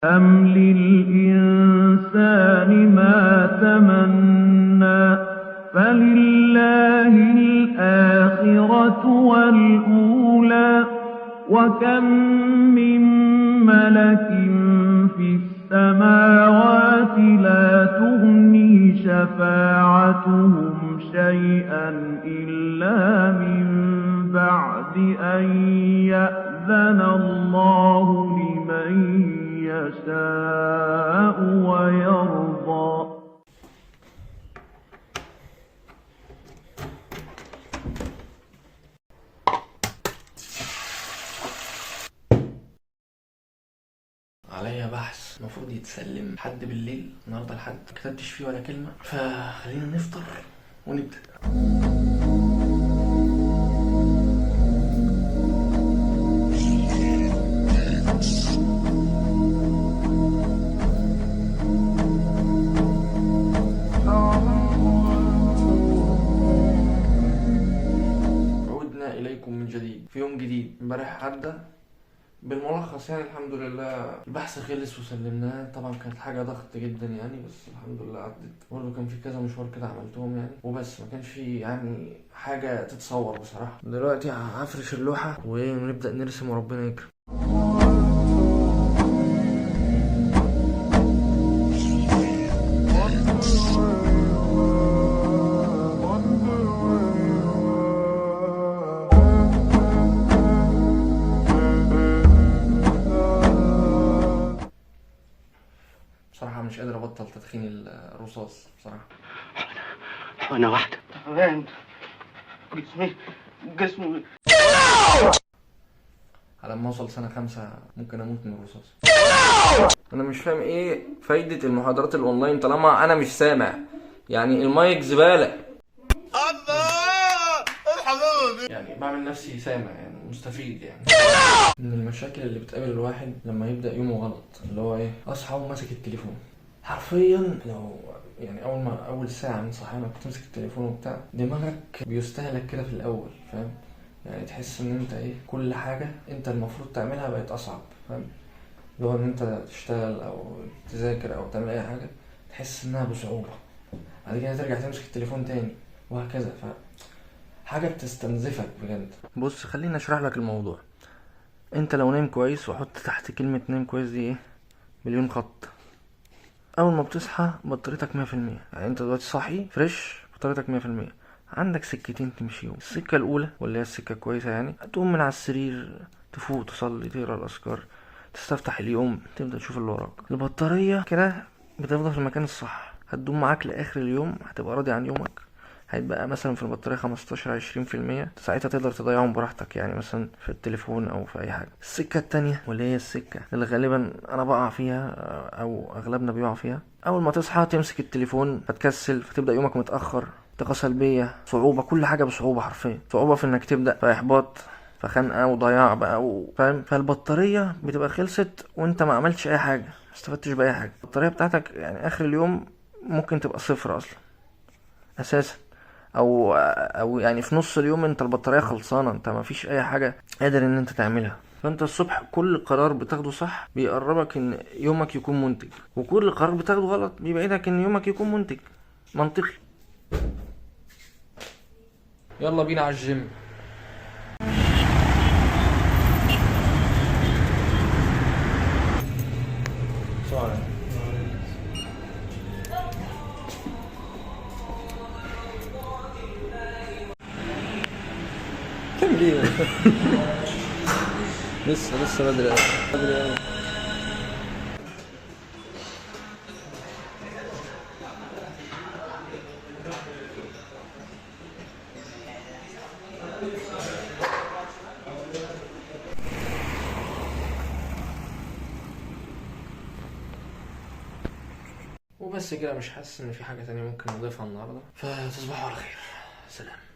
أَمْ لِلْإِنسَانِ مَا تَمَنَّىٰ فَلِلَّهِ الْآخِرَةُ وَالْأُولَىٰ وَكَم مِّن مَّلَكٍ فِي السَّمَاوَاتِ لَا تُغْنِي شَفَاعَتُهُمْ شَيْئًا إِلَّا مِن بَعْدِ أَن يَأْذَنَ اللَّهُ لِمَن يَشَاءُ وَيَرْضَىٰ. عليا بحث المفروض يتسلم لحد بالليل النهارده، لحد مكتبتش فيه ولا كلمة، فخلينا نفطر ونبدأ. عودنا إليكم من جديد في يوم جديد. امبارح عدى بالملخص يعني الحمد لله البحث خلص وسلمناه. طبعا كانت حاجة ضغط جدا يعني، بس الحمد لله عدت. برضه كان في كذا مشوار كده عملتهم يعني وبس، ما كانش في يعني حاجة تتصور بصراحة. دلوقتي هفرش اللوحة ونبدأ نرسم وربنا يكرم. بصراحة مش قادر أبطل تدخين الرصاص بصراحة. أنا واحدة تعبان، جسمي على ما أوصل سنة 5 ممكن أموت من الرصاص. أنا مش فاهم إيه فايدة المحاضرات الأونلاين طالما أنا مش سامع. يعني المايك زبالة. يعني بعمل نفسي سامع يعني مستفيد يعني. من المشاكل اللي بتقابل الواحد لما يبدأ يومه غلط اللي هو ايه، اصحى وماسك التليفون حرفيا. لو يعني اول ساعة من صحيانك تمسك التليفون وبتاع، دماغك بيستهلك كده في الاول، فاهم؟ يعني تحس ان انت ايه، كل حاجة انت المفروض تعملها بقت اصعب، فاهم؟ اللي هو ان انت تشتغل او تذاكر او تعمل اي حاجة تحس انها بصعوبة، بعد كده ترجع تمسك التليفون تاني وهكذا. حاجة بتستنزفك بجد. بص خليني اشرح لك الموضوع. انت لو نايم كويس، وحط تحت كلمة نايم كويس دي ايه، مليون خط. اول ما بتصحى بطاريتك 100%، يعني انت دلوقتي صاحي فريش بطاريتك 100%. عندك سكتين تمشيهم. السكة الاولى واللي هي السكة كويسة، يعني تقوم من على السرير، تفوق، تصلي، تقرا الاذكار، تستفتح اليوم، تبدأ تشوف اللي وراك. البطارية كده بتفضل في المكان الصح، هتدوم معاك لاخر اليوم، هتبقى راضي عن يومك. هيتبقى مثلا في البطارية 15-20%، ساعتها تقدر تضيعهم براحتك، يعني مثلا في التليفون او في اي حاجة. السكة التانية واللي هي السكة اللي غالبا انا بقع فيها او اغلبنا بيقع فيها، اول ما تصحى تمسك التليفون فتكسل، فتبدأ يومك متأخر، طاقة سلبية، صعوبة، كل حاجة بصعوبة حرفيا. صعوبة في انك تبدأ، في احباط، في خنقة وضياع بقى فاهم؟ فالبطارية بتبقى خلصت وانت ما عملتش اي حاجة، ما استفدتش باي حاجة. البطارية بتاعتك يعني اخر اليوم ممكن تبقى صفر اصلا اساسا، او يعني في نص اليوم انت البطارية خلصانة، انت ما فيش اي حاجة قادر ان انت تعملها. فانت الصبح كل قرار بتاخده صح بيقربك ان يومك يكون منتج، وكل قرار بتاخده غلط بيبعدك ان يومك يكون منتج. منطقي. يلا بينا على الجيم. تعمل ايه؟ لسه بدري أوي. وبس كده، مش حاسس ان في حاجة تانية ممكن نضيفها النهاردة، فتصبحوا على خير. سلام.